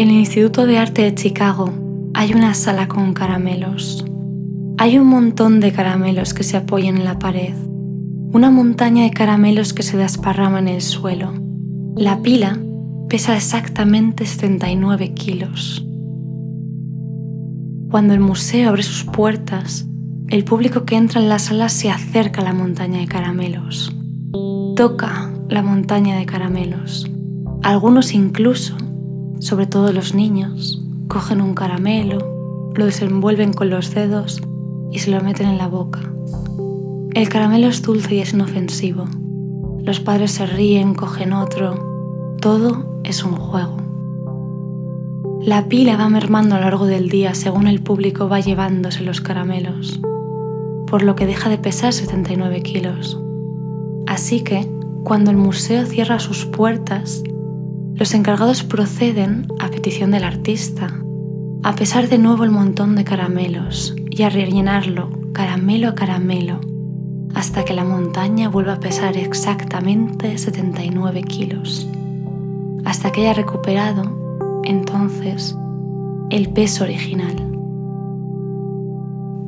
En el Instituto de Arte de Chicago hay una sala con caramelos. Hay un montón de caramelos que se apoyan en la pared. Una montaña de caramelos que se desparrama en el suelo. La pila pesa exactamente 79 kilos. Cuando el museo abre sus puertas, el público que entra en la sala se acerca a la montaña de caramelos. Toca la montaña de caramelos. Algunos incluso, sobre todo los niños, cogen un caramelo, lo desenvuelven con los dedos y se lo meten en la boca. El caramelo es dulce y es inofensivo. Los padres se ríen, cogen otro. Todo es un juego. La pila va mermando a lo largo del día según el público va llevándose los caramelos, por lo que deja de pesar 79 kilos. Así que, cuando el museo cierra sus puertas, los encargados proceden, a petición del artista, a pesar de nuevo el montón de caramelos y a rellenarlo caramelo a caramelo hasta que la montaña vuelva a pesar exactamente 79 kilos. Hasta que haya recuperado, entonces, el peso original.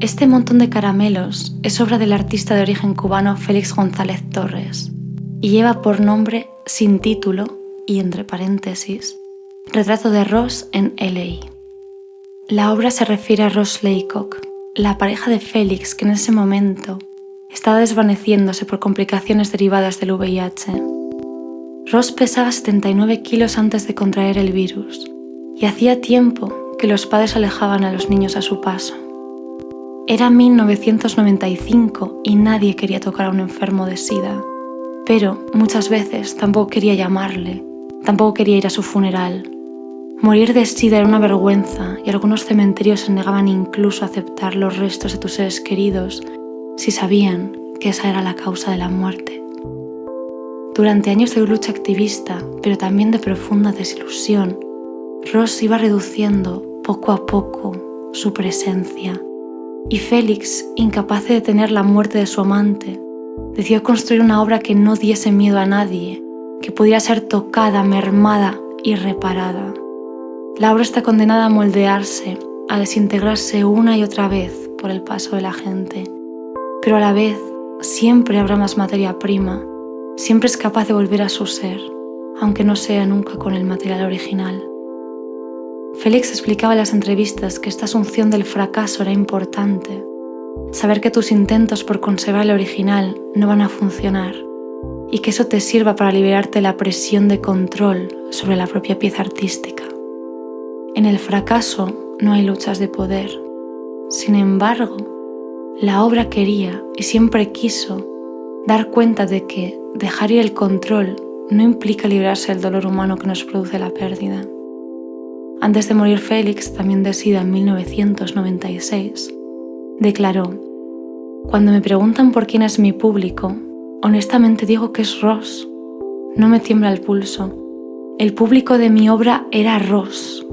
Este montón de caramelos es obra del artista de origen cubano Félix González Torres y lleva por nombre Sin título y, entre paréntesis, Retrato de Ross en LA. La obra se refiere a Ross Laycock, la pareja de Félix que en ese momento estaba desvaneciéndose por complicaciones derivadas del VIH. Ross pesaba 79 kilos antes de contraer el virus y hacía tiempo que los padres alejaban a los niños a su paso. Era 1995 y nadie quería tocar a un enfermo de SIDA, pero muchas veces tampoco quería llamarle, tampoco quería ir a su funeral. Morir de SIDA era una vergüenza y algunos cementerios se negaban incluso a aceptar los restos de tus seres queridos si sabían que esa era la causa de la muerte. Durante años de lucha activista, pero también de profunda desilusión, Ross iba reduciendo poco a poco su presencia y Félix, incapaz de detener la muerte de su amante, decidió construir una obra que no diese miedo a nadie, que pudiera ser tocada, mermada y reparada. La obra está condenada a moldearse, a desintegrarse una y otra vez por el paso de la gente, pero a la vez siempre habrá más materia prima, siempre es capaz de volver a su ser, aunque no sea nunca con el material original. Félix explicaba en las entrevistas que esta asunción del fracaso era importante, saber que tus intentos por conservar el original no van a funcionar y que eso te sirva para liberarte de la presión de control sobre la propia pieza artística. En el fracaso no hay luchas de poder. Sin embargo, la obra quería y siempre quiso dar cuenta de que dejar ir el control no implica librarse del dolor humano que nos produce la pérdida. Antes de morir Félix, también de SIDA en 1996, declaró: «Cuando me preguntan por quién es mi público, honestamente digo que es Ross. No me tiembla el pulso. El público de mi obra era Ross,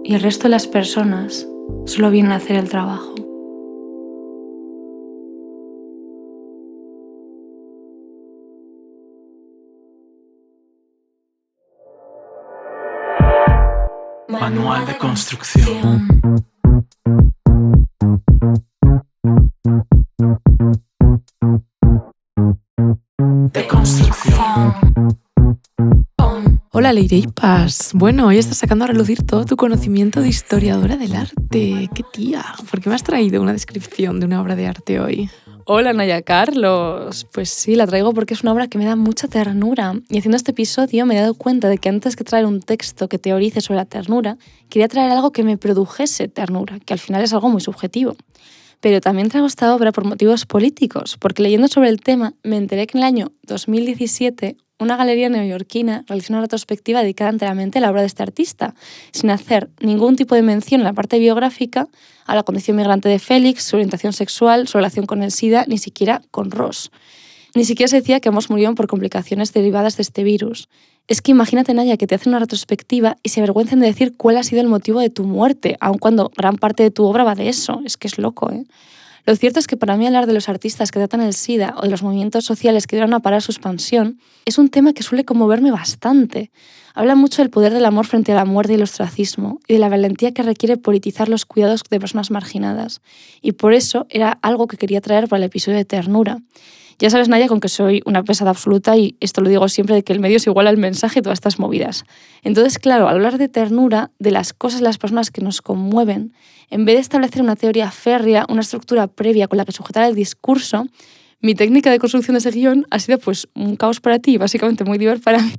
y el resto de las personas solo vienen a hacer el trabajo». Manual de construcción. De construcción. Hola Leireipas. Bueno, hoy estás sacando a relucir todo tu conocimiento de historiadora del arte. ¡Qué tía! ¿Por qué me has traído una descripción de una obra de arte hoy? Hola Naya Carlos, pues sí, la traigo porque es una obra que me da mucha ternura y haciendo este episodio me he dado cuenta de que antes que traer un texto que teorice sobre la ternura, quería traer algo que me produjese ternura, que al final es algo muy subjetivo. Pero también traigo esta obra por motivos políticos, porque leyendo sobre el tema me enteré que en el año 2017 una galería neoyorquina realizó una retrospectiva dedicada enteramente a la obra de este artista, sin hacer ningún tipo de mención en la parte biográfica a la condición migrante de Félix, su orientación sexual, su relación con el SIDA, ni siquiera con Ross. Ni siquiera se decía que ambos murieron por complicaciones derivadas de este virus. Es que imagínate, Naya, que te hacen una retrospectiva y se avergüencen de decir cuál ha sido el motivo de tu muerte, aun cuando gran parte de tu obra va de eso. Es que es loco, ¿eh? Lo cierto es que para mí hablar de los artistas que tratan el SIDA o de los movimientos sociales que ayudaron a parar su expansión es un tema que suele conmoverme bastante. Habla mucho del poder del amor frente a la muerte y el ostracismo, y de la valentía que requiere politizar los cuidados de personas marginadas. Y por eso era algo que quería traer para el episodio de ternura. Ya sabes, Naya, con que soy una pesada absoluta y esto lo digo siempre de que el medio es igual al mensaje y todas estas movidas. Entonces, claro, al hablar de ternura, de las cosas, las personas que nos conmueven, en vez de establecer una teoría férrea, una estructura previa con la que sujetar el discurso, mi técnica de construcción de ese guión ha sido pues un caos para ti y básicamente muy divertido para mí.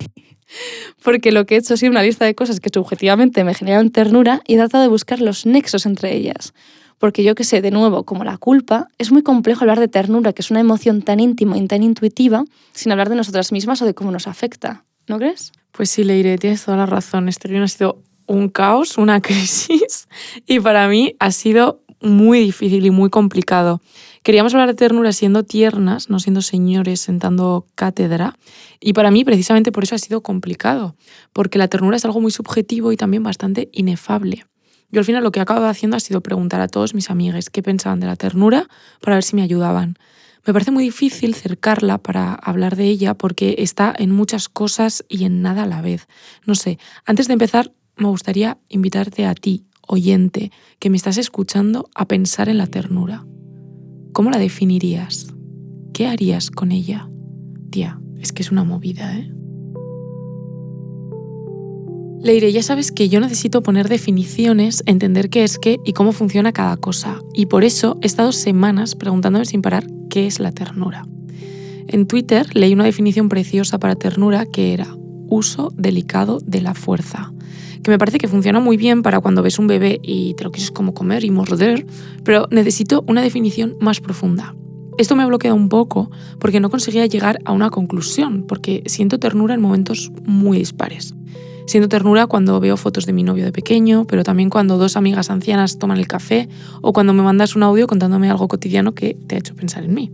Porque lo que he hecho ha sido una lista de cosas que subjetivamente me generaron ternura y he tratado de buscar los nexos entre ellas. Porque yo que sé, de nuevo, como la culpa, es muy complejo hablar de ternura, que es una emoción tan íntima y tan intuitiva, sin hablar de nosotras mismas o de cómo nos afecta. ¿No crees? Pues sí, Leire, tienes toda la razón. Este guión ha sido un caos, una crisis, y para mí ha sido muy difícil y muy complicado. Queríamos hablar de ternura siendo tiernas, no siendo señores sentando cátedra, y para mí precisamente por eso ha sido complicado, porque la ternura es algo muy subjetivo y también bastante inefable. Yo al final lo que he acabado haciendo ha sido preguntar a todos mis amigues qué pensaban de la ternura para ver si me ayudaban. Me parece muy difícil cercarla para hablar de ella porque está en muchas cosas y en nada a la vez. No sé, antes de empezar me gustaría invitarte a ti, oyente, que me estás escuchando, a pensar en la ternura. ¿Cómo la definirías? ¿Qué harías con ella? Tía, es que es una movida, ¿eh? Leire, ya sabes que yo necesito poner definiciones, entender qué es qué y cómo funciona cada cosa. Y por eso he estado semanas preguntándome sin parar qué es la ternura. En Twitter leí una definición preciosa para ternura que era uso delicado de la fuerza, que me parece que funciona muy bien para cuando ves un bebé y te lo quieres como comer y morder, pero necesito una definición más profunda. Esto me ha bloqueado un poco porque no conseguía llegar a una conclusión, porque siento ternura en momentos muy dispares. Siento ternura cuando veo fotos de mi novio de pequeño, pero también cuando dos amigas ancianas toman el café o cuando me mandas un audio contándome algo cotidiano que te ha hecho pensar en mí.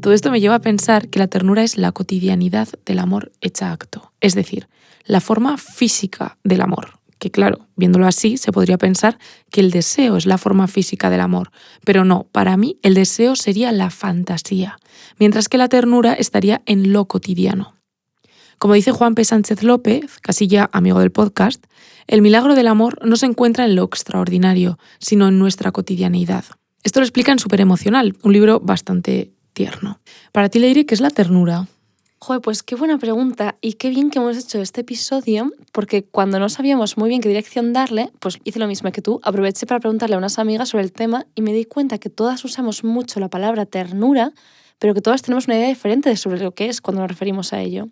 Todo esto me lleva a pensar que la ternura es la cotidianidad del amor hecha acto, es decir, la forma física del amor. Que claro, viéndolo así, se podría pensar que el deseo es la forma física del amor, pero no, para mí el deseo sería la fantasía, mientras que la ternura estaría en lo cotidiano. Como dice Juan P. Sánchez López, casi ya amigo del podcast, el milagro del amor no se encuentra en lo extraordinario, sino en nuestra cotidianidad. Esto lo explica en Superemocional, un libro bastante tierno. Para ti, Leire, ¿qué es la ternura? Joder, pues qué buena pregunta y qué bien que hemos hecho este episodio, porque cuando no sabíamos muy bien qué dirección darle, pues hice lo mismo que tú, aproveché para preguntarle a unas amigas sobre el tema y me di cuenta que todas usamos mucho la palabra ternura, pero que todas tenemos una idea diferente sobre lo que es cuando nos referimos a ello.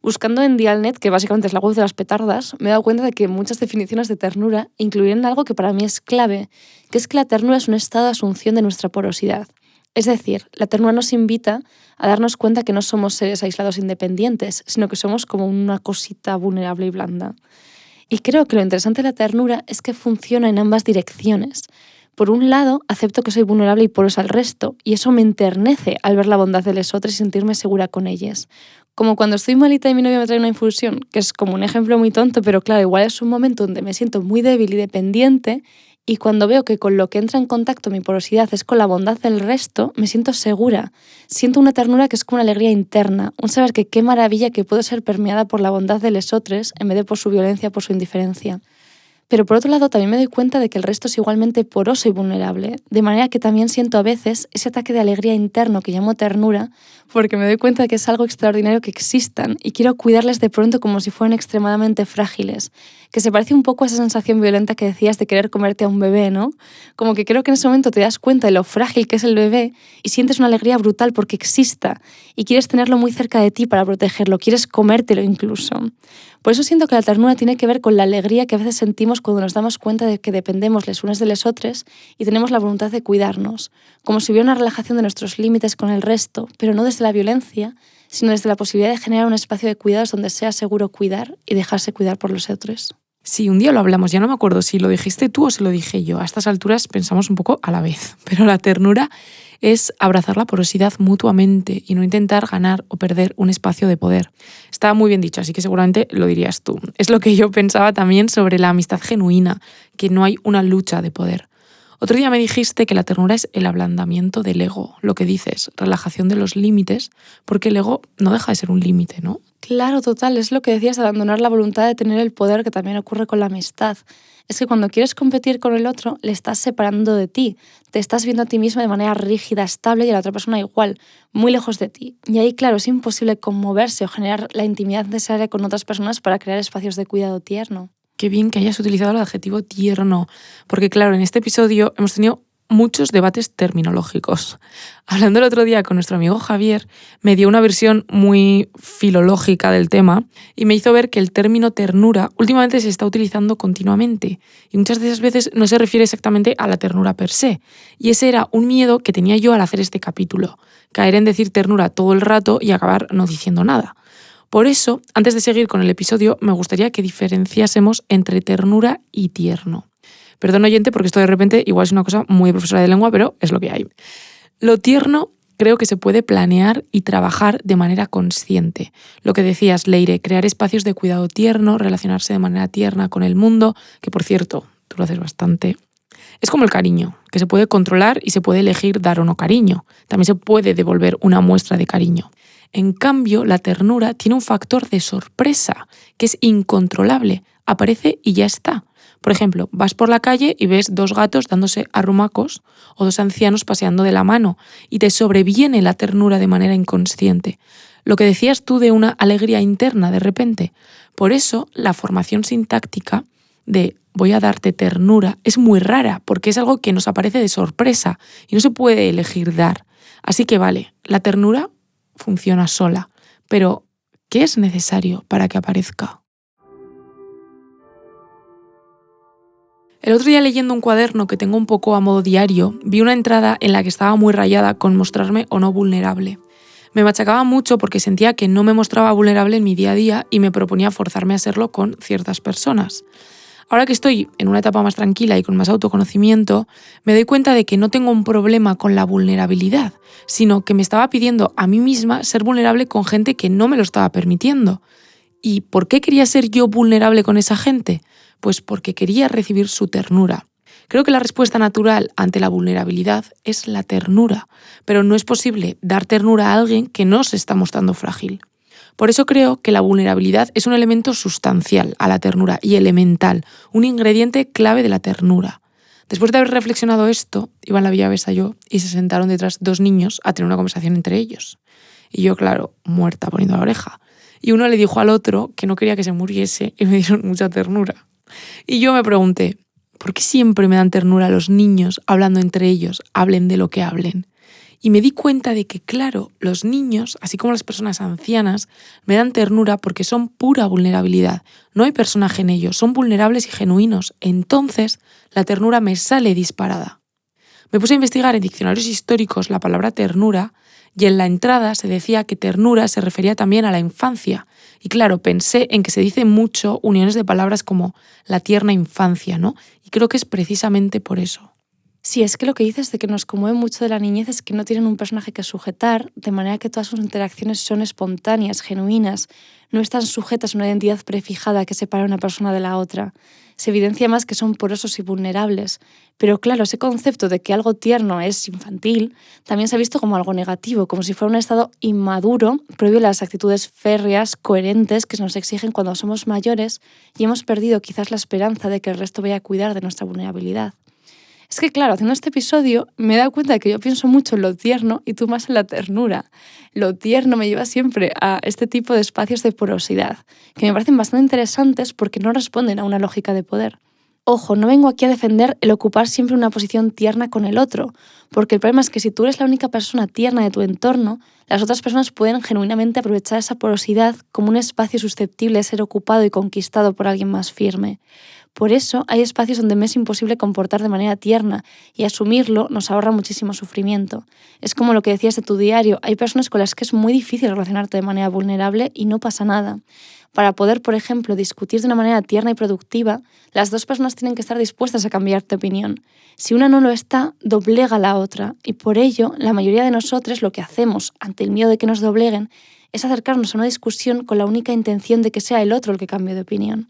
Buscando en Dialnet, que básicamente es la web de las petardas, me he dado cuenta de que muchas definiciones de ternura incluyen algo que para mí es clave, que es que la ternura es un estado de asunción de nuestra porosidad. Es decir, la ternura nos invita a darnos cuenta que no somos seres aislados independientes, sino que somos como una cosita vulnerable y blanda. Y creo que lo interesante de la ternura es que funciona en ambas direcciones. Por un lado, acepto que soy vulnerable y porosa al resto, y eso me enternece al ver la bondad de los otros y sentirme segura con ellas. Como cuando estoy malita y mi novio me trae una infusión, que es como un ejemplo muy tonto, pero claro, igual es un momento donde me siento muy débil y dependiente, y cuando veo que con lo que entra en contacto mi porosidad es con la bondad del resto, me siento segura. Siento una ternura que es como una alegría interna, un saber que qué maravilla que puedo ser permeada por la bondad de los otros en vez de por su violencia, por su indiferencia. Pero por otro lado también me doy cuenta de que el resto es igualmente poroso y vulnerable, de manera que también siento a veces ese ataque de alegría interno que llamo ternura, porque me doy cuenta de que es algo extraordinario que existan y quiero cuidarles de pronto como si fueran extremadamente frágiles, que se parece un poco a esa sensación violenta que decías de querer comerte a un bebé, ¿no? Como que creo que en ese momento te das cuenta de lo frágil que es el bebé y sientes una alegría brutal porque exista y quieres tenerlo muy cerca de ti para protegerlo, quieres comértelo incluso. Por eso siento que la ternura tiene que ver con la alegría que a veces sentimos cuando nos damos cuenta de que dependemos les unos de les otros y tenemos la voluntad de cuidarnos, como si hubiera una relajación de nuestros límites con el resto, pero no desde la violencia, sino desde la posibilidad de generar un espacio de cuidados donde sea seguro cuidar y dejarse cuidar por los otros. Sí, un día lo hablamos, ya no me acuerdo si lo dijiste tú o si lo dije yo. A estas alturas pensamos un poco a la vez, pero la ternura es abrazar la porosidad mutuamente y no intentar ganar o perder un espacio de poder. Está muy bien dicho, así que seguramente lo dirías tú. Es lo que yo pensaba también sobre la amistad genuina, que no hay una lucha de poder. Otro día me dijiste que la ternura es el ablandamiento del ego, lo que dices, relajación de los límites, porque el ego no deja de ser un límite, ¿no? Claro, total, es lo que decías, abandonar la voluntad de tener el poder, que también ocurre con la amistad. Es que cuando quieres competir con el otro, le estás separando de ti. Te estás viendo a ti misma de manera rígida, estable y a la otra persona igual, muy lejos de ti. Y ahí, claro, es imposible conmoverse o generar la intimidad necesaria con otras personas para crear espacios de cuidado tierno. Qué bien que hayas utilizado el adjetivo tierno, porque claro, en este episodio hemos tenido muchos debates terminológicos. Hablando el otro día con nuestro amigo Javier, me dio una versión muy filológica del tema y me hizo ver que el término ternura últimamente se está utilizando continuamente y muchas de esas veces no se refiere exactamente a la ternura per se. Y ese era un miedo que tenía yo al hacer este capítulo, caer en decir ternura todo el rato y acabar no diciendo nada. Por eso, antes de seguir con el episodio, me gustaría que diferenciásemos entre ternura y tierno. Perdón, oyente, porque esto de repente igual es una cosa muy profesora de lengua, pero es lo que hay. Lo tierno creo que se puede planear y trabajar de manera consciente. Lo que decías, Leire, crear espacios de cuidado tierno, relacionarse de manera tierna con el mundo, que por cierto, tú lo haces bastante. Es como el cariño, que se puede controlar y se puede elegir dar o no cariño. También se puede devolver una muestra de cariño. En cambio, la ternura tiene un factor de sorpresa, que es incontrolable. Aparece y ya está. Por ejemplo, vas por la calle y ves 2 gatos dándose arrumacos o 2 ancianos paseando de la mano y te sobreviene la ternura de manera inconsciente. Lo que decías tú de una alegría interna de repente. Por eso, la formación sintáctica de voy a darte ternura es muy rara porque es algo que nos aparece de sorpresa y no se puede elegir dar. Así que vale, la ternura funciona sola, pero ¿qué es necesario para que aparezca? El otro día leyendo un cuaderno que tengo un poco a modo diario, vi una entrada en la que estaba muy rayada con mostrarme o no vulnerable. Me machacaba mucho porque sentía que no me mostraba vulnerable en mi día a día y me proponía forzarme a serlo con ciertas personas. Ahora que estoy en una etapa más tranquila y con más autoconocimiento, me doy cuenta de que no tengo un problema con la vulnerabilidad, sino que me estaba pidiendo a mí misma ser vulnerable con gente que no me lo estaba permitiendo. ¿Y por qué quería ser yo vulnerable con esa gente? Pues porque quería recibir su ternura. Creo que la respuesta natural ante la vulnerabilidad es la ternura, pero no es posible dar ternura a alguien que no se está mostrando frágil. Por eso creo que la vulnerabilidad es un elemento sustancial a la ternura y elemental, un ingrediente clave de la ternura. Después de haber reflexionado esto, iba en la Villa Besa y se sentaron detrás 2 niños a tener una conversación entre ellos. Y yo, claro, muerta poniendo la oreja. Y uno le dijo al otro que no quería que se muriese y me dieron mucha ternura. Y yo me pregunté, ¿por qué siempre me dan ternura a los niños hablando entre ellos, hablen de lo que hablen? Y me di cuenta de que, claro, los niños, así como las personas ancianas, me dan ternura porque son pura vulnerabilidad. No hay personaje en ellos, son vulnerables y genuinos. Entonces, la ternura me sale disparada. Me puse a investigar en diccionarios históricos la palabra ternura y en la entrada se decía que ternura se refería también a la infancia. Y claro, pensé en que se dice mucho uniones de palabras como la tierna infancia, ¿no? Y creo que es precisamente por eso. Sí, es que lo que dices de que nos conmueve mucho de la niñez es que no tienen un personaje que sujetar, de manera que todas sus interacciones son espontáneas, genuinas, no están sujetas a una identidad prefijada que separa a una persona de la otra. Se evidencia más que son porosos y vulnerables. Pero claro, ese concepto de que algo tierno es infantil también se ha visto como algo negativo, como si fuera un estado inmaduro, previo a las actitudes férreas, coherentes que nos exigen cuando somos mayores y hemos perdido quizás la esperanza de que el resto vaya a cuidar de nuestra vulnerabilidad. Es que, claro, haciendo este episodio me he dado cuenta de que yo pienso mucho en lo tierno y tú más en la ternura. Lo tierno me lleva siempre a este tipo de espacios de porosidad, que me parecen bastante interesantes porque no responden a una lógica de poder. Ojo, no vengo aquí a defender el ocupar siempre una posición tierna con el otro, porque el problema es que si tú eres la única persona tierna de tu entorno, las otras personas pueden genuinamente aprovechar esa porosidad como un espacio susceptible de ser ocupado y conquistado por alguien más firme. Por eso hay espacios donde me es imposible comportar de manera tierna y asumirlo nos ahorra muchísimo sufrimiento. Es como lo que decías de tu diario, hay personas con las que es muy difícil relacionarte de manera vulnerable y no pasa nada. Para poder, por ejemplo, discutir de una manera tierna y productiva, las 2 personas tienen que estar dispuestas a cambiar de opinión. Si una no lo está, doblega a la otra y por ello la mayoría de nosotros lo que hacemos ante el miedo de que nos dobleguen es acercarnos a una discusión con la única intención de que sea el otro el que cambie de opinión.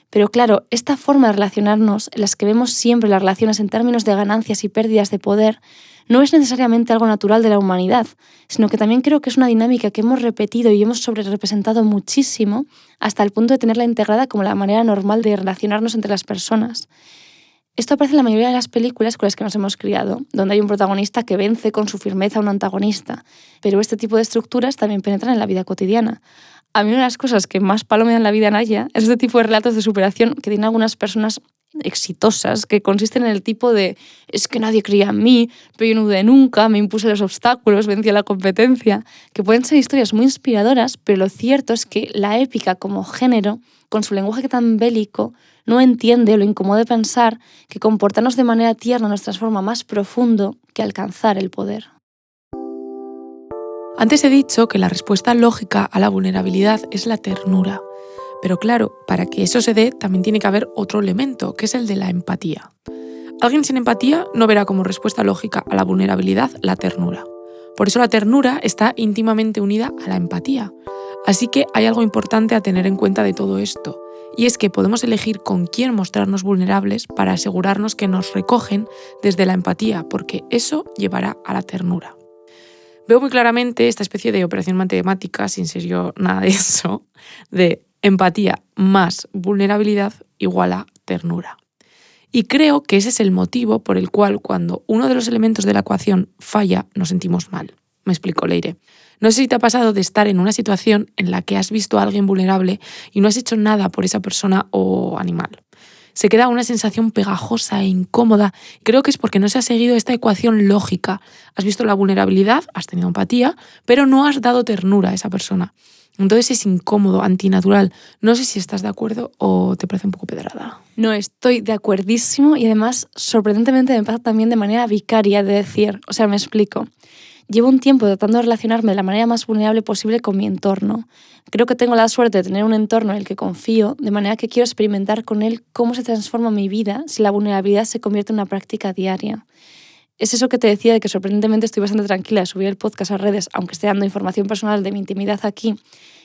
Pero claro, esta forma de relacionarnos, en las que vemos siempre las relaciones en términos de ganancias y pérdidas de poder, no es necesariamente algo natural de la humanidad, sino que también creo que es una dinámica que hemos repetido y hemos sobrerepresentado muchísimo hasta el punto de tenerla integrada como la manera normal de relacionarnos entre las personas. Esto aparece en la mayoría de las películas con las que nos hemos criado, donde hay un protagonista que vence con su firmeza a un antagonista, pero este tipo de estructuras también penetran en la vida cotidiana. A mí una de las cosas que más palo me dan en la vida, Naya, es este tipo de relatos de superación que tienen algunas personas exitosas, que consisten en el tipo de es que nadie creía en mí, pero yo no dudé nunca, me impuse los obstáculos, vencí a la competencia, que pueden ser historias muy inspiradoras, pero lo cierto es que la épica como género, con su lenguaje tan bélico, no entiende o lo incomode pensar que comportarnos de manera tierna nos transforma más profundo que alcanzar el poder. Antes he dicho que la respuesta lógica a la vulnerabilidad es la ternura. Pero claro, para que eso se dé también tiene que haber otro elemento, que es el de la empatía. Alguien sin empatía no verá como respuesta lógica a la vulnerabilidad la ternura. Por eso la ternura está íntimamente unida a la empatía. Así que hay algo importante a tener en cuenta de todo esto, y es que podemos elegir con quién mostrarnos vulnerables para asegurarnos que nos recogen desde la empatía, porque eso llevará a la ternura. Veo muy claramente esta especie de operación matemática, sin ser yo nada de eso, de empatía más vulnerabilidad igual a ternura. Y creo que ese es el motivo por el cual cuando uno de los elementos de la ecuación falla, nos sentimos mal. Me explico, Leire. No sé si te ha pasado de estar en una situación en la que has visto a alguien vulnerable y no has hecho nada por esa persona o animal. Se queda una sensación pegajosa e incómoda. Creo que es porque no se ha seguido esta ecuación lógica. Has visto la vulnerabilidad, has tenido empatía, pero no has dado ternura a esa persona. Entonces es incómodo, antinatural. No sé si estás de acuerdo o te parece un poco pedrada. No, estoy de acuerdísimo y además, sorprendentemente, me pasa también de manera vicaria de decir, o sea, me explico. Llevo un tiempo tratando de relacionarme de la manera más vulnerable posible con mi entorno. Creo que tengo la suerte de tener un entorno en el que confío, de manera que quiero experimentar con él cómo se transforma mi vida si la vulnerabilidad se convierte en una práctica diaria. Es eso que te decía de que sorprendentemente estoy bastante tranquila de subir el podcast a redes, aunque esté dando información personal de mi intimidad aquí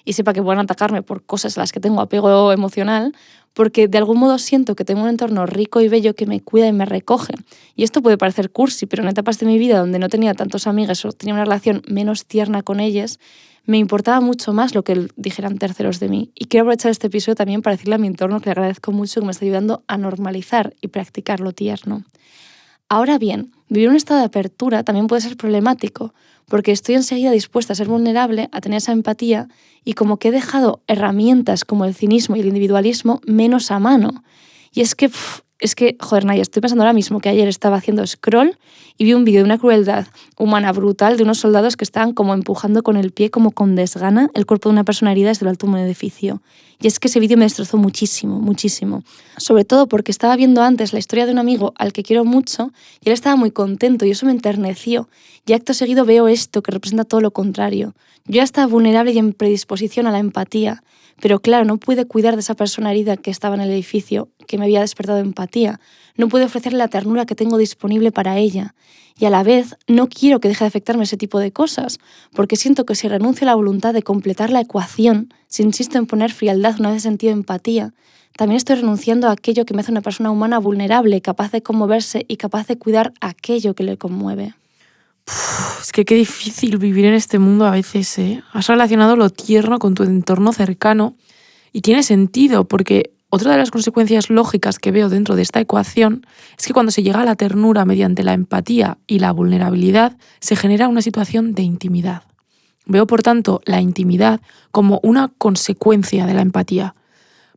y sepa que puedan atacarme por cosas a las que tengo apego emocional, porque de algún modo siento que tengo un entorno rico y bello que me cuida y me recoge. Y esto puede parecer cursi, pero en etapas de mi vida donde no tenía tantos amigos o tenía una relación menos tierna con ellas, me importaba mucho más lo que dijeran terceros de mí. Y quiero aprovechar este episodio también para decirle a mi entorno que le agradezco mucho que me está ayudando a normalizar y practicar lo tierno. Ahora bien, vivir un estado de apertura también puede ser problemático, porque estoy enseguida dispuesta a ser vulnerable, a tener esa empatía, y como que he dejado herramientas como el cinismo y el individualismo menos a mano. Y es que, joder, Naya, estoy pensando ahora mismo que ayer estaba haciendo scroll y vi un vídeo de una crueldad humana brutal de unos soldados que estaban como empujando con el pie, como con desgana, el cuerpo de una persona herida desde lo alto de un edificio. Y es que ese vídeo me destrozó muchísimo, muchísimo. Sobre todo porque estaba viendo antes la historia de un amigo al que quiero mucho y él estaba muy contento y eso me enterneció. Y acto seguido veo esto que representa todo lo contrario. Yo ya estaba vulnerable y en predisposición a la empatía, pero claro, no pude cuidar de esa persona herida que estaba en el edificio, que me había despertado empatía. No pude ofrecerle la ternura que tengo disponible para ella. Y a la vez, no quiero que deje de afectarme ese tipo de cosas, porque siento que si renuncio a la voluntad de completar la ecuación, si insisto en poner frialdad una vez sentido empatía, también estoy renunciando a aquello que me hace una persona humana vulnerable, capaz de conmoverse y capaz de cuidar aquello que le conmueve. Es que qué difícil vivir en este mundo a veces, ¿eh? Has relacionado lo tierno con tu entorno cercano y tiene sentido porque otra de las consecuencias lógicas que veo dentro de esta ecuación es que cuando se llega a la ternura mediante la empatía y la vulnerabilidad se genera una situación de intimidad. Veo, por tanto, la intimidad como una consecuencia de la empatía.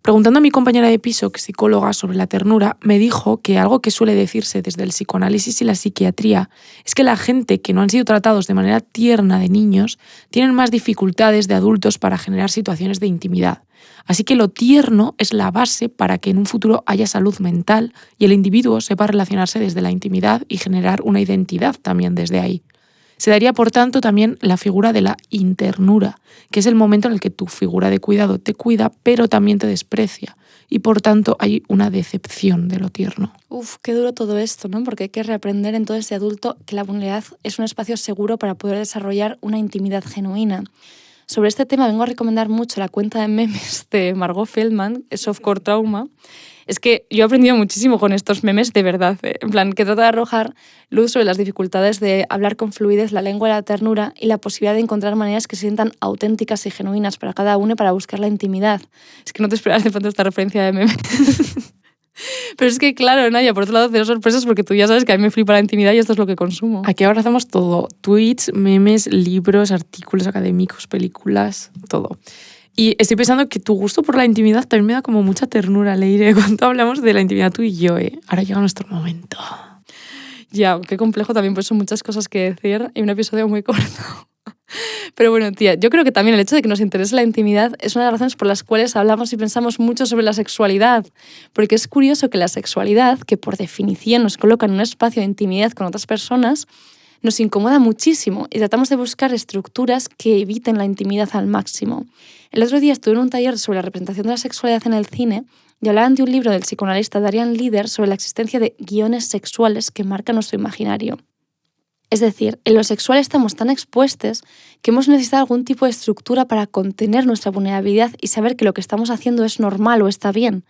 Preguntando a mi compañera de piso, que es psicóloga, sobre la ternura, me dijo que algo que suele decirse desde el psicoanálisis y la psiquiatría es que la gente que no han sido tratados de manera tierna de niños tienen más dificultades de adultos para generar situaciones de intimidad. Así que lo tierno es la base para que en un futuro haya salud mental y el individuo sepa relacionarse desde la intimidad y generar una identidad también desde ahí. Se daría, por tanto, también la figura de la internura, que es el momento en el que tu figura de cuidado te cuida, pero también te desprecia. Y, por tanto, hay una decepción de lo tierno. Uf, qué duro todo esto, ¿no? Porque hay que reaprender en todo este adulto que la vulnerabilidad es un espacio seguro para poder desarrollar una intimidad genuina. Sobre este tema vengo a recomendar mucho la cuenta de memes de Margot Feldman, Softcore Trauma. Es que yo he aprendido muchísimo con estos memes, de verdad. En plan, que trata de arrojar luz sobre las dificultades de hablar con fluidez la lengua de la ternura y la posibilidad de encontrar maneras que se sientan auténticas y genuinas para cada uno y para buscar la intimidad. Es que no te esperas de pronto esta referencia de meme. Pero es que, claro, Naya, por otro lado, cero sorpresas porque tú ya sabes que a mí me flipa la intimidad y esto es lo que consumo. Aquí ahora hacemos todo. Tweets, memes, libros, artículos académicos, películas, todo. Y estoy pensando que tu gusto por la intimidad también me da como mucha ternura, Leire, cuando hablamos de la intimidad tú y yo, ¿eh? Ahora llega nuestro momento. Ya, qué complejo también, pues son muchas cosas que decir y un episodio muy corto. Pero bueno, tía, yo creo que también el hecho de que nos interese la intimidad es una de las razones por las cuales hablamos y pensamos mucho sobre la sexualidad. Porque es curioso que la sexualidad, que por definición nos coloca en un espacio de intimidad con otras personas, nos incomoda muchísimo y tratamos de buscar estructuras que eviten la intimidad al máximo. El otro día estuve en un taller sobre la representación de la sexualidad en el cine y hablaban de un libro del psicoanalista Darian Lieder sobre la existencia de guiones sexuales que marcan nuestro imaginario. Es decir, en lo sexual estamos tan expuestos que hemos necesitado algún tipo de estructura para contener nuestra vulnerabilidad y saber que lo que estamos haciendo es normal o está bien.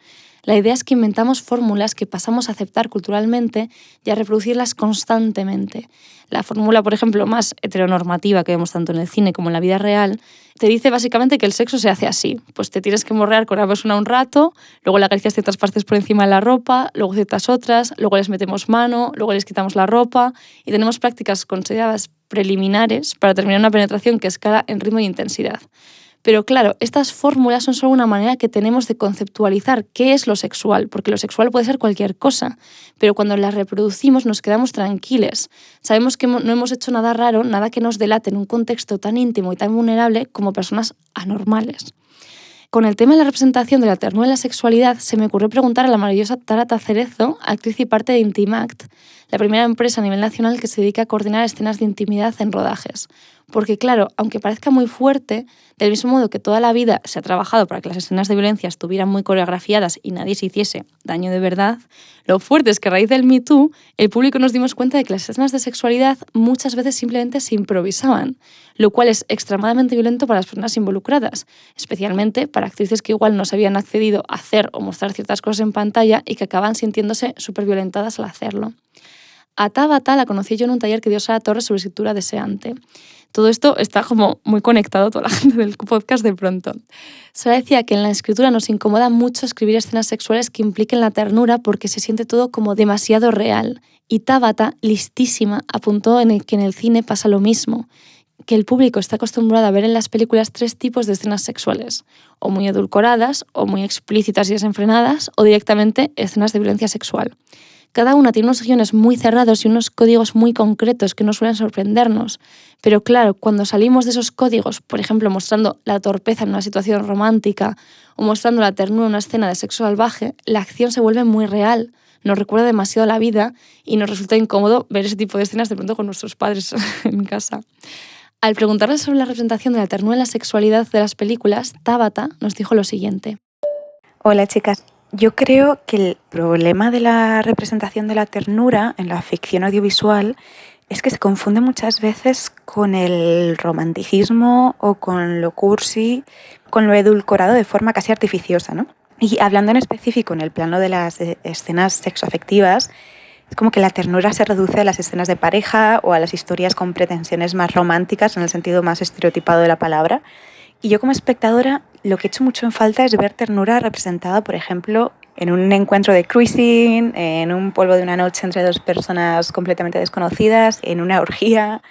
La idea es que inventamos fórmulas que pasamos a aceptar culturalmente y a reproducirlas constantemente. La fórmula, por ejemplo, más heteronormativa que vemos tanto en el cine como en la vida real, te dice básicamente que el sexo se hace así. Pues te tienes que morrear con una persona un rato, luego le acaricias ciertas partes por encima de la ropa, luego ciertas otras, luego les metemos mano, luego les quitamos la ropa y tenemos prácticas consideradas preliminares para terminar una penetración que escala en ritmo y intensidad. Pero claro, estas fórmulas son solo una manera que tenemos de conceptualizar qué es lo sexual, porque lo sexual puede ser cualquier cosa, pero cuando las reproducimos nos quedamos tranquiles. Sabemos que no hemos hecho nada raro, nada que nos delate en un contexto tan íntimo y tan vulnerable como personas anormales. Con el tema de la representación de la ternura y la sexualidad, se me ocurrió preguntar a la maravillosa Tárata Cerezo, actriz y parte de Intimact, la primera empresa a nivel nacional que se dedica a coordinar escenas de intimidad en rodajes. Porque claro, aunque parezca muy fuerte, del mismo modo que toda la vida se ha trabajado para que las escenas de violencia estuvieran muy coreografiadas y nadie se hiciese daño de verdad, lo fuerte es que a raíz del Me Too, el público nos dimos cuenta de que las escenas de sexualidad muchas veces simplemente se improvisaban, lo cual es extremadamente violento para las personas involucradas, especialmente para actrices que igual no se habían accedido a hacer o mostrar ciertas cosas en pantalla y que acaban sintiéndose súper violentadas al hacerlo. A Tabata la conocí yo en un taller que dio Sara Torres sobre escritura deseante. Todo esto está como muy conectado, toda la gente del podcast de pronto. Sara decía que en la escritura nos incomoda mucho escribir escenas sexuales que impliquen la ternura porque se siente todo como demasiado real. Y Tabata, listísima, apuntó que en el cine pasa lo mismo, que el público está acostumbrado a ver en las películas 3 tipos de escenas sexuales, o muy edulcoradas, o muy explícitas y desenfrenadas, o directamente escenas de violencia sexual. Cada una tiene unos guiones muy cerrados y unos códigos muy concretos que no suelen sorprendernos. Pero claro, cuando salimos de esos códigos, por ejemplo, mostrando la torpeza en una situación romántica o mostrando la ternura en una escena de sexo salvaje, la acción se vuelve muy real, nos recuerda demasiado a la vida y nos resulta incómodo ver ese tipo de escenas de pronto con nuestros padres en casa. Al preguntarle sobre la representación de la ternura y la sexualidad de las películas, Tabata nos dijo lo siguiente. Hola, chicas. Yo creo que el problema de la representación de la ternura en la ficción audiovisual es que se confunde muchas veces con el romanticismo o con lo cursi, con lo edulcorado de forma casi artificiosa, ¿no? Y hablando en específico en el plano de las escenas sexoafectivas, es como que la ternura se reduce a las escenas de pareja o a las historias con pretensiones más románticas en el sentido más estereotipado de la palabra. Y yo como espectadora lo que echo mucho en falta es ver ternura representada, por ejemplo, en un encuentro de cruising, en un polvo de una noche entre 2 personas completamente desconocidas, en una orgía.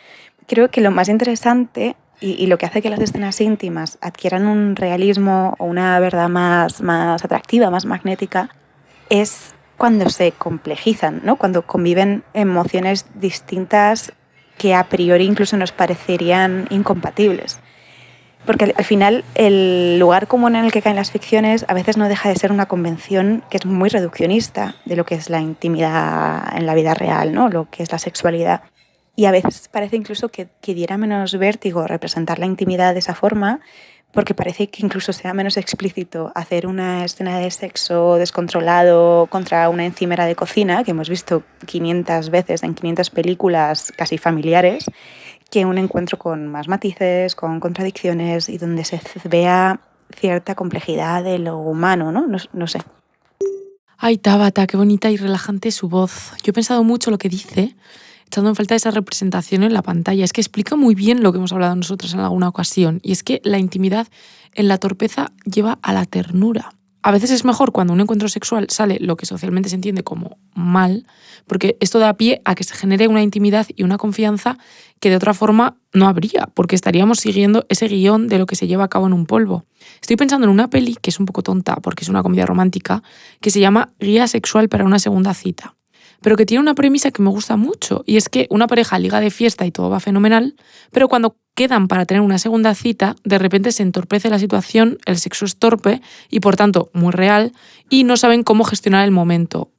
Creo que lo más interesante y lo que hace que las escenas íntimas adquieran un realismo o una verdad más atractiva, más magnética, es cuando se complejizan, ¿no? Cuando conviven emociones distintas que a priori incluso nos parecerían incompatibles. Porque al final el lugar común en el que caen las ficciones a veces no deja de ser una convención que es muy reduccionista de lo que es la intimidad en la vida real, ¿no? Lo que es la sexualidad. Y a veces parece incluso que diera menos vértigo representar la intimidad de esa forma, porque parece que incluso sea menos explícito hacer una escena de sexo descontrolado contra una encimera de cocina, que hemos visto 500 veces en 500 películas casi familiares, que un encuentro con más matices, con contradicciones y donde se vea cierta complejidad de lo humano, ¿no? No sé. Ay, Tabata, qué bonita y relajante su voz. Yo he pensado mucho lo que dice, echando en falta esa representación en la pantalla. Es que explica muy bien lo que hemos hablado nosotros en alguna ocasión. Y es que la intimidad en la torpeza lleva a la ternura. A veces es mejor cuando un encuentro sexual sale lo que socialmente se entiende como mal, porque esto da pie a que se genere una intimidad y una confianza que de otra forma no habría, porque estaríamos siguiendo ese guión de lo que se lleva a cabo en un polvo. Estoy pensando en una peli que es un poco tonta, porque es una comedia romántica, que se llama Guía sexual para una segunda cita, pero que tiene una premisa que me gusta mucho, y es que una pareja liga de fiesta y todo va fenomenal, pero cuando quedan para tener una segunda cita, de repente se entorpece la situación, el sexo es torpe y por tanto muy real, y no saben cómo gestionar el momento.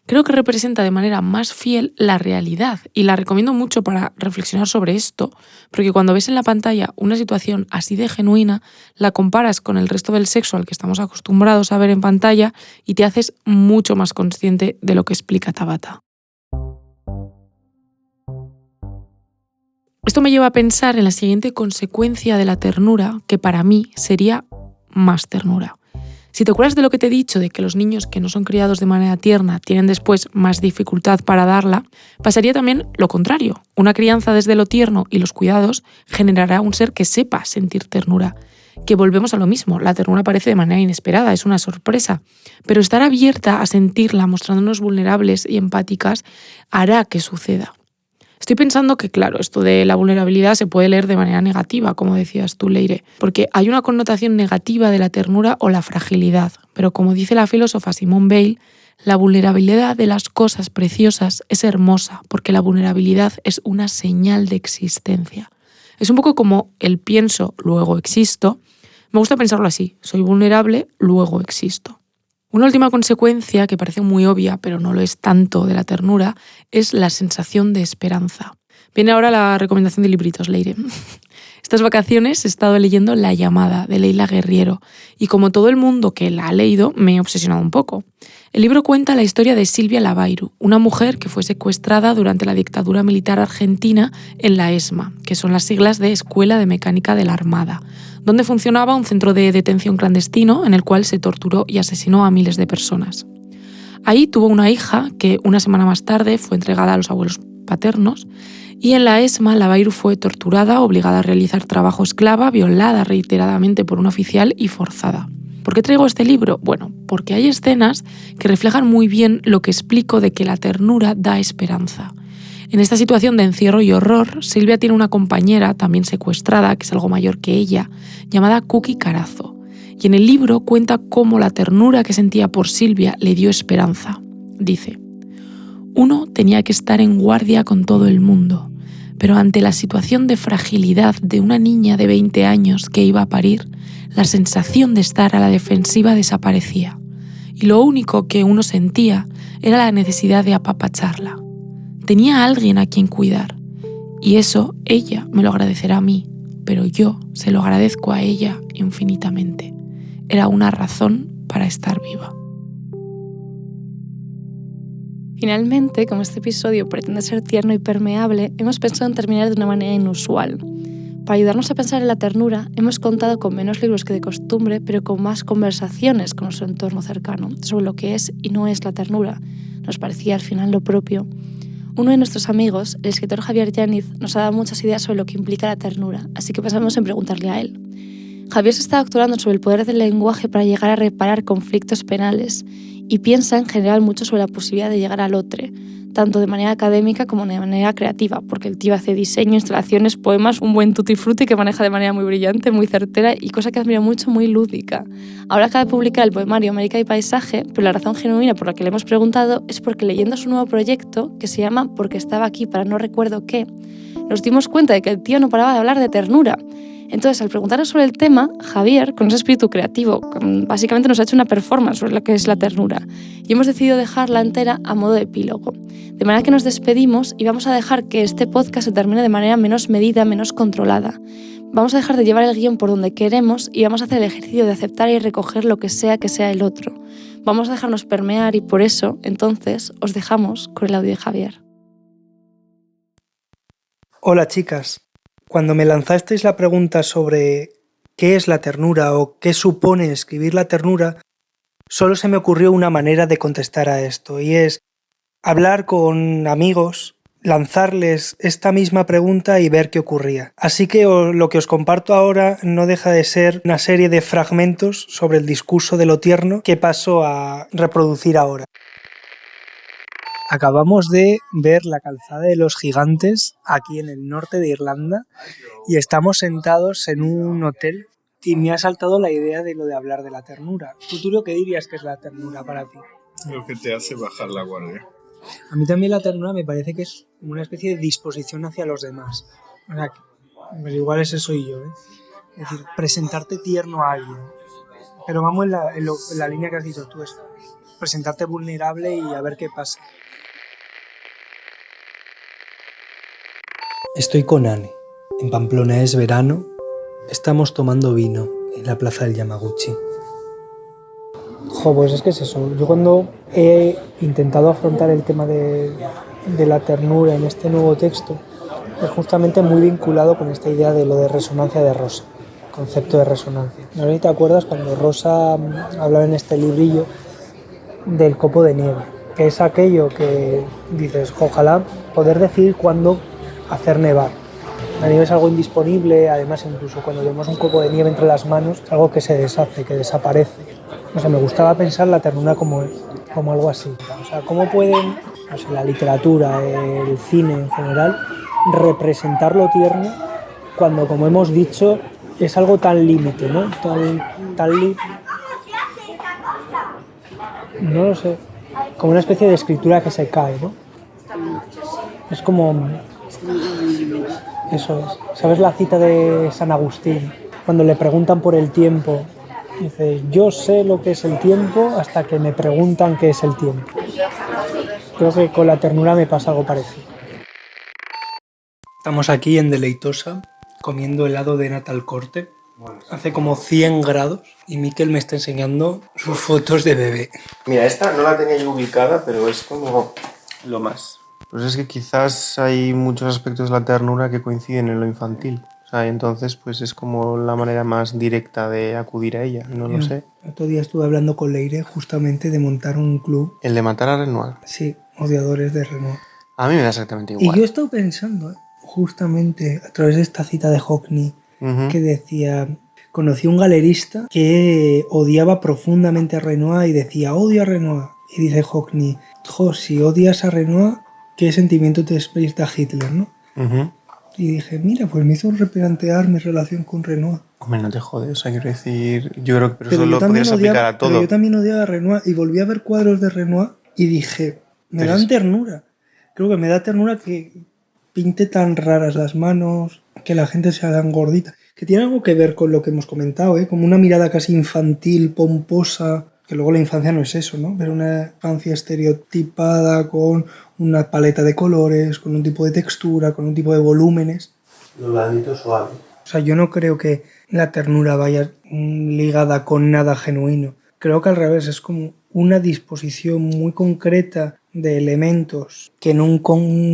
Creo que representa de manera más fiel la realidad y la recomiendo mucho para reflexionar sobre esto, porque cuando ves en la pantalla una situación así de genuina, la comparas con el resto del sexo al que estamos acostumbrados a ver en pantalla y te haces mucho más consciente de lo que explica Tabata. Esto me lleva a pensar en la siguiente consecuencia de la ternura, que para mí sería más ternura. Si te acuerdas de lo que te he dicho, de que los niños que no son criados de manera tierna tienen después más dificultad para darla, pasaría también lo contrario. Una crianza desde lo tierno y los cuidados generará un ser que sepa sentir ternura. Que volvemos a lo mismo, la ternura aparece de manera inesperada, es una sorpresa, pero estar abierta a sentirla, mostrándonos vulnerables y empáticas, hará que suceda. Estoy pensando que, claro, esto de la vulnerabilidad se puede leer de manera negativa, como decías tú, Leire, porque hay una connotación negativa de la ternura o la fragilidad, pero como dice la filósofa Simone Weil, la vulnerabilidad de las cosas preciosas es hermosa, porque la vulnerabilidad es una señal de existencia. Es un poco como el pienso, luego existo. Me gusta pensarlo así, soy vulnerable, luego existo. Una última consecuencia, que parece muy obvia, pero no lo es tanto, de la ternura, es la sensación de esperanza. Viene ahora la recomendación de libritos, Leire. Estas vacaciones he estado leyendo La llamada, de Leila Guerriero, y como todo el mundo que la ha leído, me he obsesionado un poco. El libro cuenta la historia de Silvia Lavairu, una mujer que fue secuestrada durante la dictadura militar argentina en la ESMA, que son las siglas de Escuela de Mecánica de la Armada, donde funcionaba un centro de detención clandestino en el cual se torturó y asesinó a miles de personas. Ahí tuvo una hija que una semana más tarde fue entregada a los abuelos paternos, y en la ESMA Lavairu fue torturada, obligada a realizar trabajo esclava, violada reiteradamente por un oficial y forzada. ¿Por qué traigo este libro? Bueno, porque hay escenas que reflejan muy bien lo que explico de que la ternura da esperanza. En esta situación de encierro y horror, Silvia tiene una compañera, también secuestrada, que es algo mayor que ella, llamada Cookie Carazo. Y en el libro cuenta cómo la ternura que sentía por Silvia le dio esperanza. Dice: uno tenía que estar en guardia con todo el mundo, pero ante la situación de fragilidad de una niña de 20 años que iba a parir, la sensación de estar a la defensiva desaparecía. Y lo único que uno sentía era la necesidad de apapacharla. Tenía a alguien a quien cuidar, y eso ella me lo agradecerá a mí, pero yo se lo agradezco a ella infinitamente. Era una razón para estar viva. Finalmente, como este episodio pretende ser tierno y permeable, hemos pensado en terminar de una manera inusual. Para ayudarnos a pensar en la ternura, hemos contado con menos libros que de costumbre, pero con más conversaciones con nuestro entorno cercano sobre lo que es y no es la ternura. Nos parecía al final lo propio. Uno de nuestros amigos, el escritor Javier Yáñez, nos ha dado muchas ideas sobre lo que implica la ternura, así que pensamos en preguntarle a él. Javier se está doctorando sobre el poder del lenguaje para llegar a reparar conflictos penales y piensa en general mucho sobre la posibilidad de llegar al otro, tanto de manera académica como de manera creativa, porque el tío hace diseño, instalaciones, poemas, un buen tutti frutti que maneja de manera muy brillante, muy certera y cosa que admiro mucho, muy lúdica. Ahora acaba de publicar el poemario América y Paisaje, pero la razón genuina por la que le hemos preguntado es porque leyendo su nuevo proyecto, que se llama Porque estaba aquí para no recuerdo qué, nos dimos cuenta de que el tío no paraba de hablar de ternura. Entonces, al preguntarnos sobre el tema, Javier, con ese espíritu creativo, básicamente nos ha hecho una performance sobre lo que es la ternura y hemos decidido dejarla entera a modo de epílogo. De manera que nos despedimos y vamos a dejar que este podcast se termine de manera menos medida, menos controlada. Vamos a dejar de llevar el guión por donde queremos y vamos a hacer el ejercicio de aceptar y recoger lo que sea el otro. Vamos a dejarnos permear y por eso, entonces, os dejamos con el audio de Javier. Hola chicas, Cuando me lanzasteis la pregunta sobre qué es la ternura o qué supone escribir la ternura, solo se me ocurrió una manera de contestar a esto, y es hablar con amigos, lanzarles esta misma pregunta y ver qué ocurría. Así que lo que os comparto ahora no deja de ser una serie de fragmentos sobre el discurso de lo tierno que paso a reproducir ahora. Acabamos de ver la calzada de los gigantes aquí en el norte de Irlanda y estamos sentados en un hotel y me ha saltado la idea de lo de hablar de la ternura. ¿Tú, Tulio, qué dirías que es la ternura para ti? Lo que te hace bajar la guardia. A mí también la ternura me parece que es una especie de disposición hacia los demás. O sea, pues igual ese soy yo, ¿eh? Es decir, presentarte tierno a alguien. Pero vamos en la línea que has dicho tú, es presentarte vulnerable y a ver qué pasa. Estoy con Anne. En Pamplona es verano. Estamos tomando vino en la plaza del Yamaguchi. Pues es que es eso. Yo cuando he intentado afrontar el tema de la ternura en este nuevo texto, es justamente muy vinculado con esta idea de lo de resonancia de Rosa, concepto de resonancia. No sé si te acuerdas cuando Rosa hablaba en este librillo del copo de nieve, que es aquello que dices, ojalá poder decidir cuándo hacer nevar. La nieve es algo indisponible, además incluso cuando vemos un copo de nieve entre las manos, es algo que se deshace, que desaparece. O sea, me gustaba pensar la ternura como algo así. O sea, ¿cómo pueden, no sé, la literatura, el cine en general, representar lo tierno cuando, como hemos dicho, es algo tan límite, ¿no? No lo sé, como una especie de escritura que se cae, ¿no? Es como... Eso es. ¿Sabes la cita de San Agustín? Cuando le preguntan por el tiempo, dice, yo sé lo que es el tiempo hasta que me preguntan qué es el tiempo. Creo que con la ternura me pasa algo parecido. Estamos aquí en Deleitosa, comiendo helado de nata al corte. Hace como 100 grados y Miquel me está enseñando sus fotos de bebé. Mira, esta no la tenía yo ubicada, pero es como lo más. Pues es que quizás hay muchos aspectos de la ternura que coinciden en lo infantil. O sea, entonces pues es como la manera más directa de acudir a ella, no lo sé. El otro día estuve hablando con Leire justamente de montar un club. ¿El de matar a Renoir? Sí, odiadores de Renoir. A mí me da exactamente igual. Y yo he estado pensando, justamente a través de esta cita de Hockney, que decía, conocí un galerista que odiaba profundamente a Renoir y decía, odio a Renoir. Y dice Hockney, si odias a Renoir, ¿qué sentimiento te despierta a Hitler, no? Y dije, mira, pues me hizo replantear mi relación con Renoir. Hombre, no te jodes, o sea, quiero decir, yo creo que eso lo podrías aplicar a todo. Pero yo también odiaba a Renoir y volví a ver cuadros de Renoir y dije, me dan ternura. Creo que me da ternura que pinte tan raras las manos, que la gente sea tan gordita. Que tiene algo que ver con lo que hemos comentado, ¿eh? Como una mirada casi infantil, pomposa, que luego la infancia no es eso, ¿no? Pero una infancia estereotipada con una paleta de colores, con un tipo de textura, con un tipo de volúmenes. Lo blandito suave. O sea, yo no creo que la ternura vaya ligada con nada genuino. Creo que al revés, es como una disposición muy concreta de elementos que en un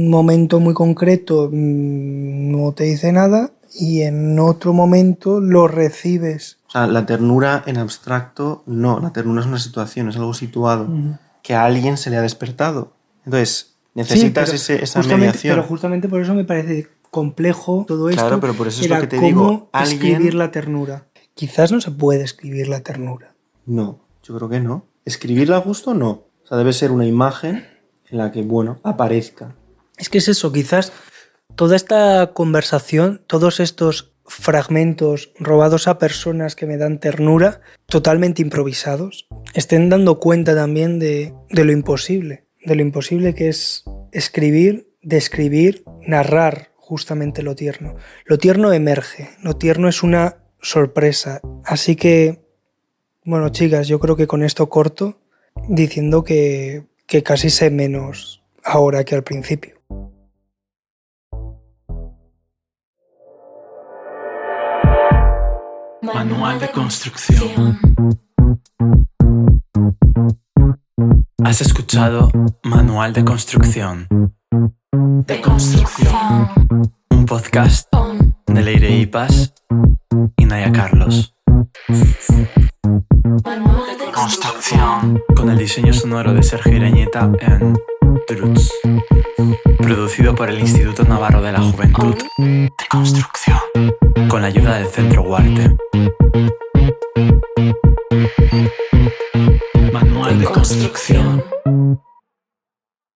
momento muy concreto no te dice nada y en otro momento lo recibes. O sea, la ternura en abstracto, no. La ternura es una situación, es algo situado, que a alguien se le ha despertado. Entonces, necesitas esa mediación. Pero justamente por eso me parece complejo todo esto. Claro, pero por eso es lo que te digo. Escribir la ternura. Quizás no se puede escribir la ternura. No, yo creo que no. Escribirla a gusto, no. O sea, debe ser una imagen en la que, bueno, aparezca. Es que es eso, quizás toda esta conversación, todos estos fragmentos robados a personas que me dan ternura, totalmente improvisados, estén dando cuenta también de lo imposible que es escribir, describir, narrar justamente lo tierno. Lo tierno emerge, lo tierno es una sorpresa. Así que, bueno, chicas, yo creo que con esto corto, diciendo que casi sé menos ahora que al principio. Manual de construcción. Has escuchado Manual de construcción. De construcción. Un podcast de Leire Ipas y Naya Carlos. Construcción. Con el diseño sonoro de Sergio Irañeta en Truts. Producido por el Instituto Navarro de la Juventud de Construcción. Con la ayuda del Centro Huarte. Manual de construcción.